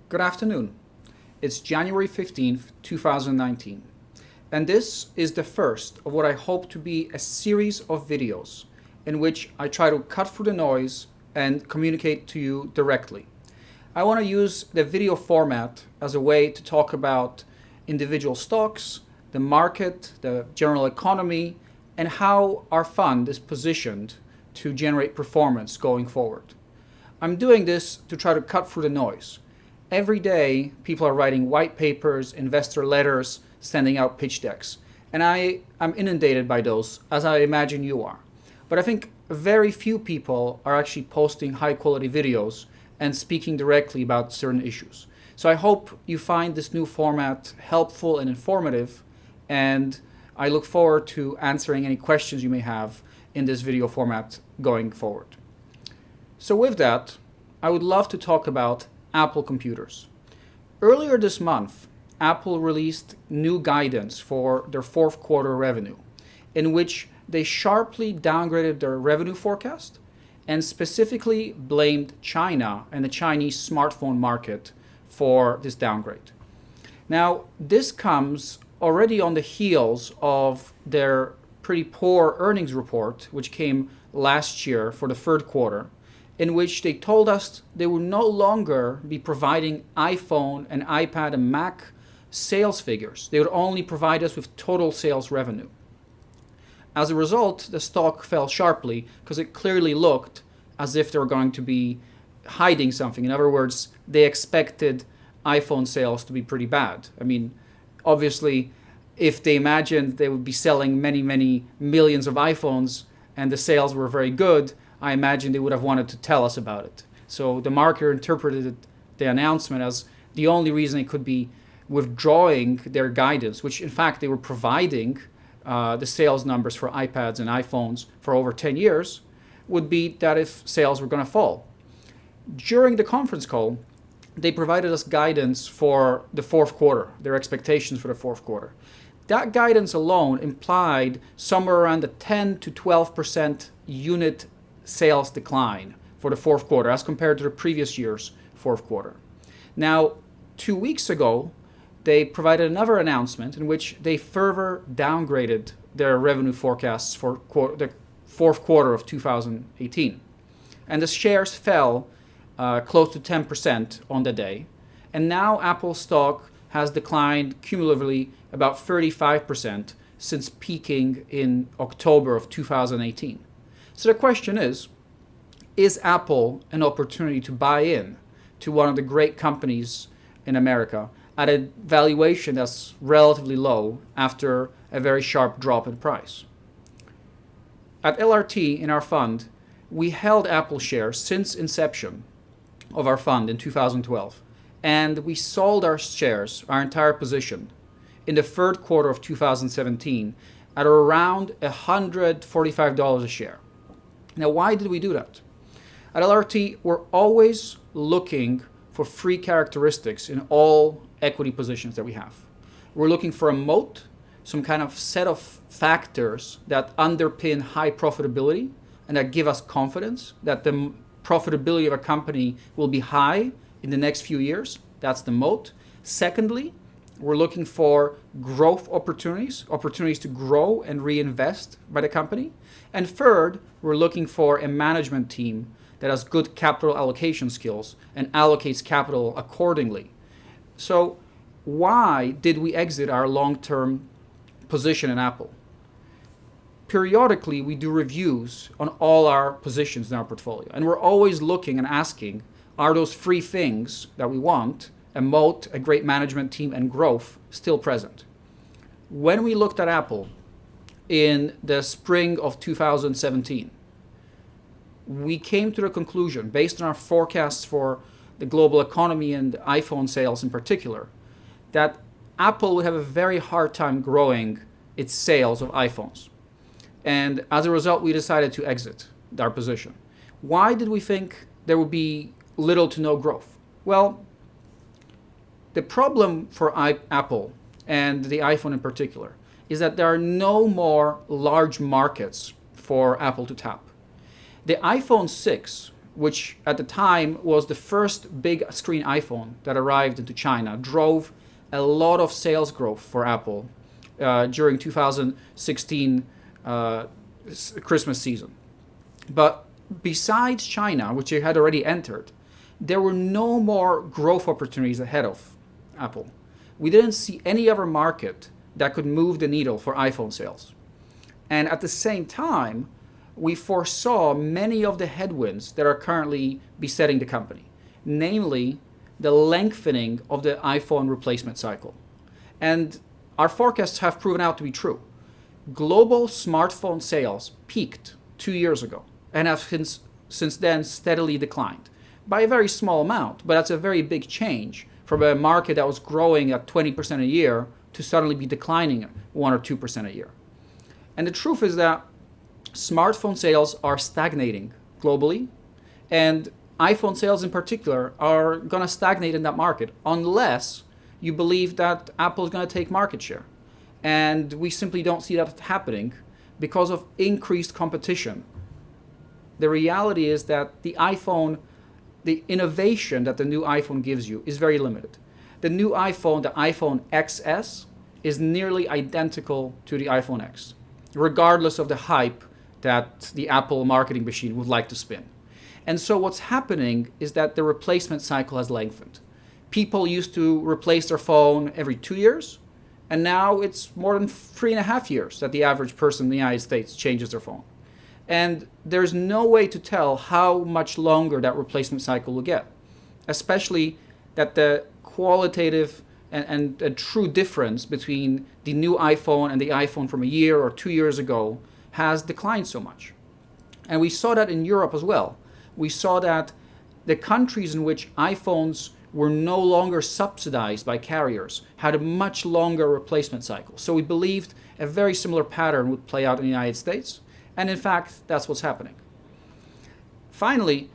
Good afternoon. It's January 15th, 2019, and this is the first of what I hope to be a series of videos in which I try to cut through the noise and communicate to you directly. I want to use the video format as a way to talk about individual stocks, the market, the general economy, and how our fund is positioned to generate performance going forward. I'm doing this to try to cut through the noise. Every day, people are writing white papers, investor letters, sending out pitch decks. And I'm inundated by those, as I imagine you are. But I think very few people are actually posting high-quality videos and speaking directly about certain issues. So I hope you find this new format helpful and informative, and I look forward to answering any questions you may have in this video format going forward. So with that, I would love to talk about Apple computers. Earlier this month, Apple released new guidance for their fourth quarter revenue, in which they sharply downgraded their revenue forecast and specifically blamed China and the Chinese smartphone market for this downgrade. Now, this comes already on the heels of their pretty poor earnings report, which came last year for the third quarter, in which they told us they would no longer be providing iPhone and iPad and Mac sales figures. They would only provide us with total sales revenue. As a result, the stock fell sharply because it clearly looked as if they were going to be hiding something. In other words, they expected iPhone sales to be pretty bad. I mean, obviously, if they imagined they would be selling many, many millions of iPhones and the sales were very good, I imagine they would have wanted to tell us about it. So the market interpreted the announcement as the only reason they could be withdrawing their guidance, which in fact they were providing the sales numbers for iPads and iPhones for over 10 years, would be that if sales were going to fall. During the conference call, they provided us guidance for the fourth quarter, their expectations for the fourth quarter. That guidance alone implied somewhere around the 10 to 12% unit sales decline for the fourth quarter as compared to the previous year's fourth quarter. Now, 2 weeks ago, they provided another announcement in which they further downgraded their revenue forecasts for the fourth quarter of 2018. And the shares fell close to 10% on the day. And now Apple stock has declined cumulatively about 35% since peaking in October of 2018. So the question is Apple an opportunity to buy in to one of the great companies in America at a valuation that's relatively low after a very sharp drop in price? At LRT in our fund, we held Apple shares since inception of our fund in 2012, and we sold our shares, our entire position, in the third quarter of 2017 at around $145 a share. Now, why did we do that? At LRT, we're always looking for three characteristics in all equity positions that we have. We're looking for a moat, some kind of set of factors that underpin high profitability and that give us confidence that the profitability of a company will be high in the next few years. That's the moat. Secondly, we're looking for growth opportunities to grow and reinvest by the company. And third, we're looking for a management team that has good capital allocation skills and allocates capital accordingly. So why did we exit our long-term position in Apple? Periodically, we do reviews on all our positions in our portfolio. And we're always looking and asking, are those three things that we want, a moat, a great management team, and growth, still present? When we looked at Apple in the spring of 2017, we came to the conclusion, based on our forecasts for the global economy and iPhone sales in particular, that Apple would have a very hard time growing its sales of iPhones. And as a result, we decided to exit our position. Why did we think there would be little to no growth? Well, the problem for Apple and the iPhone in particular is that there are no more large markets for Apple to tap. The iPhone 6 which at the time was the first big screen iPhone that arrived into China, drove a lot of sales growth for Apple during 2016 Christmas season. But besides China, which it had already entered, there were no more growth opportunities ahead of Apple. We didn't see any other market that could move the needle for iPhone sales. And at the same time, we foresaw many of the headwinds that are currently besetting the company, namely the lengthening of the iPhone replacement cycle. And our forecasts have proven out to be true. Global smartphone sales peaked 2 years ago and have since then steadily declined by a very small amount, but that's a very big change from a market that was growing at 20% a year to suddenly be declining 1 or 2% a year. And the truth is that smartphone sales are stagnating globally, and iPhone sales in particular are going to stagnate in that market unless you believe that Apple is going to take market share. And we simply don't see that happening because of increased competition. The reality is that the innovation that the new iPhone gives you is very limited. The new iPhone, the iPhone XS, is nearly identical to the iPhone X, regardless of the hype that the Apple marketing machine would like to spin. And so what's happening is that the replacement cycle has lengthened. People used to replace their phone every 2 years, and now it's more than 3.5 years that the average person in the United States changes their phone. And there's no way to tell how much longer that replacement cycle will get, especially that the qualitative and a true difference between the new iPhone and the iPhone from a year or 2 years ago has declined so much. And we saw that in Europe as well. We saw that the countries in which iPhones were no longer subsidized by carriers had a much longer replacement cycle. So we believed a very similar pattern would play out in the United States. And in fact, that's what's happening. Finally,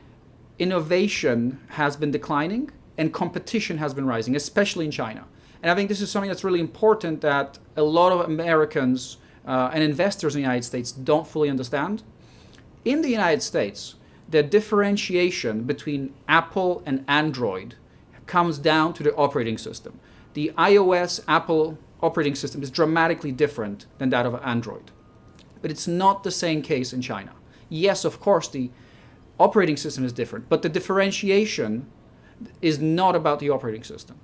innovation has been declining and competition has been rising, especially in China. And I think this is something that's really important that a lot of Americans and investors in the United States don't fully understand. In the United States, the differentiation between Apple and Android comes down to the operating system. The iOS Apple operating system is dramatically different than that of Android. But it's not the same case in China. Yes, of course, the operating system is different, but the differentiation is not about the operating system.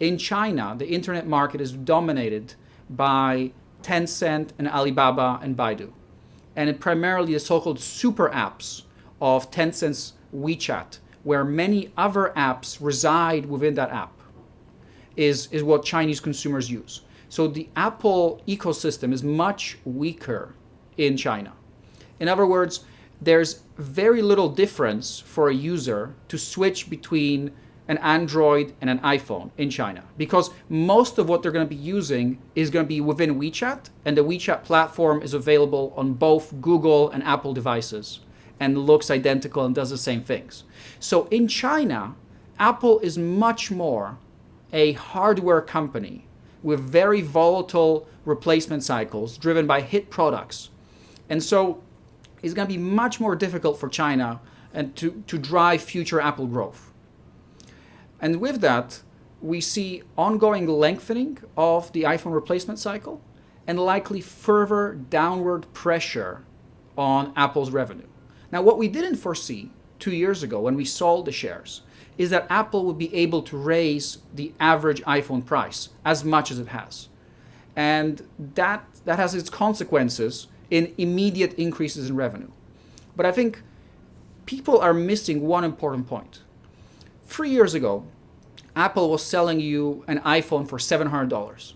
In China, the internet market is dominated by Tencent and Alibaba and Baidu. And primarily the so-called super apps of Tencent's WeChat, where many other apps reside within that app, is what Chinese consumers use. So the Apple ecosystem is much weaker in China. In other words, there's very little difference for a user to switch between an Android and an iPhone in China, because most of what they're going to be using is going to be within WeChat, and the WeChat platform is available on both Google and Apple devices and looks identical and does the same things. So in China, Apple is much more a hardware company with very volatile replacement cycles driven by hit products. And so it's going to be much more difficult for China and to drive future Apple growth. And with that, we see ongoing lengthening of the iPhone replacement cycle and likely further downward pressure on Apple's revenue. Now, what we didn't foresee 2 years ago when we sold the shares is that Apple would be able to raise the average iPhone price as much as it has. And that has its consequences in immediate increases in revenue. But I think people are missing one important point. 3 years ago, Apple was selling you an iPhone for $700.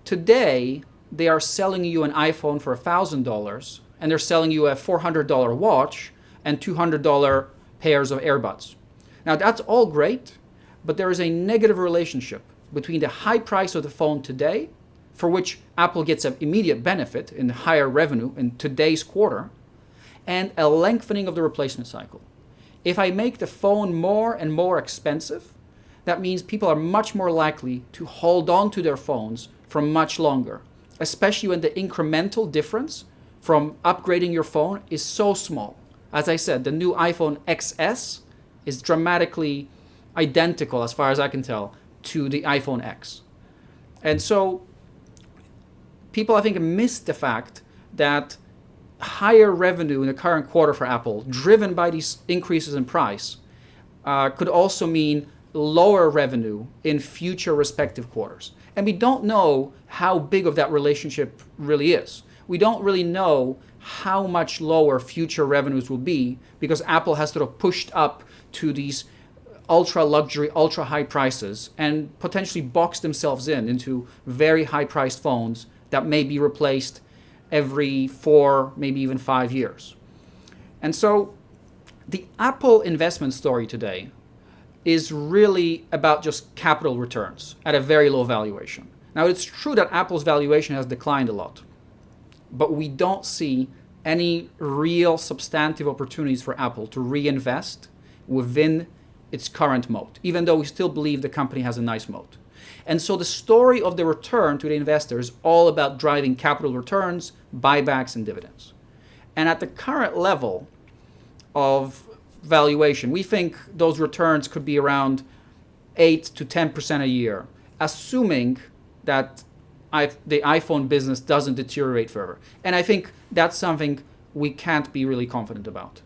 Today, they are selling you an iPhone for $1,000, and they're selling you a $400 watch and $200 pairs of earbuds. Now, that's all great, but there is a negative relationship between the high price of the phone today, for which Apple gets an immediate benefit in higher revenue in today's quarter, and a lengthening of the replacement cycle. If I make the phone more and more expensive, that means people are much more likely to hold on to their phones for much longer, especially when the incremental difference from upgrading your phone is so small. As I said, the new iPhone XS is dramatically identical, as far as I can tell, to the iPhone X. And so people, I think, missed the fact that higher revenue in the current quarter for Apple, driven by these increases in price, could also mean lower revenue in future respective quarters. And we don't know how big of that relationship really is. We don't really know how much lower future revenues will be, because Apple has sort of pushed up to these ultra luxury, ultra high prices and potentially boxed themselves into very high priced phones that may be replaced every 4, maybe even 5 years. And so the Apple investment story today is really about just capital returns at a very low valuation. Now, it's true that Apple's valuation has declined a lot, but we don't see any real substantive opportunities for Apple to reinvest within its current moat, even though we still believe the company has a nice moat. And so the story of the return to the investor is all about driving capital returns, buybacks, and dividends. And at the current level of valuation, we think those returns could be around 8 to 10% a year, assuming that the iPhone business doesn't deteriorate further. And I think that's something we can't be really confident about.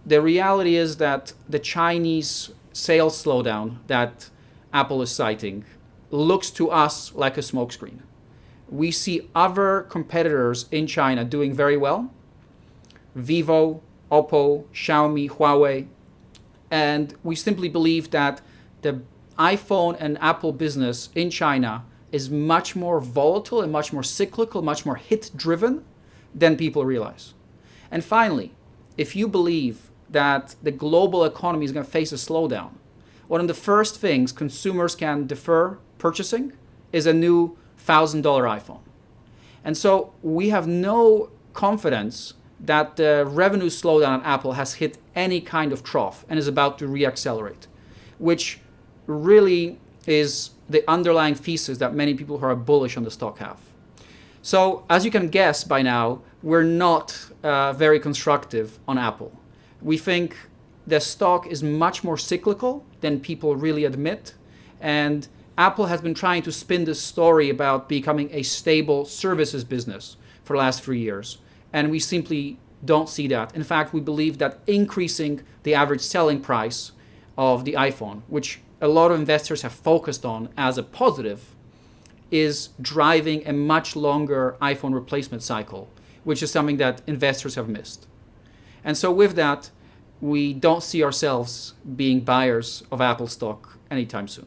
The reality is that the Chinese sales slowdown that Apple is citing looks to us like a smokescreen. We see other competitors in China doing very well: Vivo, Oppo, Xiaomi, Huawei. And we simply believe that the iPhone and Apple business in China is much more volatile and much more cyclical, much more hit-driven than people realize. And finally, if you believe that the global economy is going to face a slowdown, one of the first things consumers can defer purchasing is a new $1,000 iPhone. And so we have no confidence that the revenue slowdown at Apple has hit any kind of trough and is about to reaccelerate, which really is the underlying thesis that many people who are bullish on the stock have. So as you can guess by now, we're not very constructive on Apple. We think the stock is much more cyclical than people really admit, and Apple has been trying to spin this story about becoming a stable services business for the last 3 years, and we simply don't see that. In fact, we believe that increasing the average selling price of the iPhone, which a lot of investors have focused on as a positive, is driving a much longer iPhone replacement cycle, which is something that investors have missed. And so with that, we don't see ourselves being buyers of Apple stock anytime soon.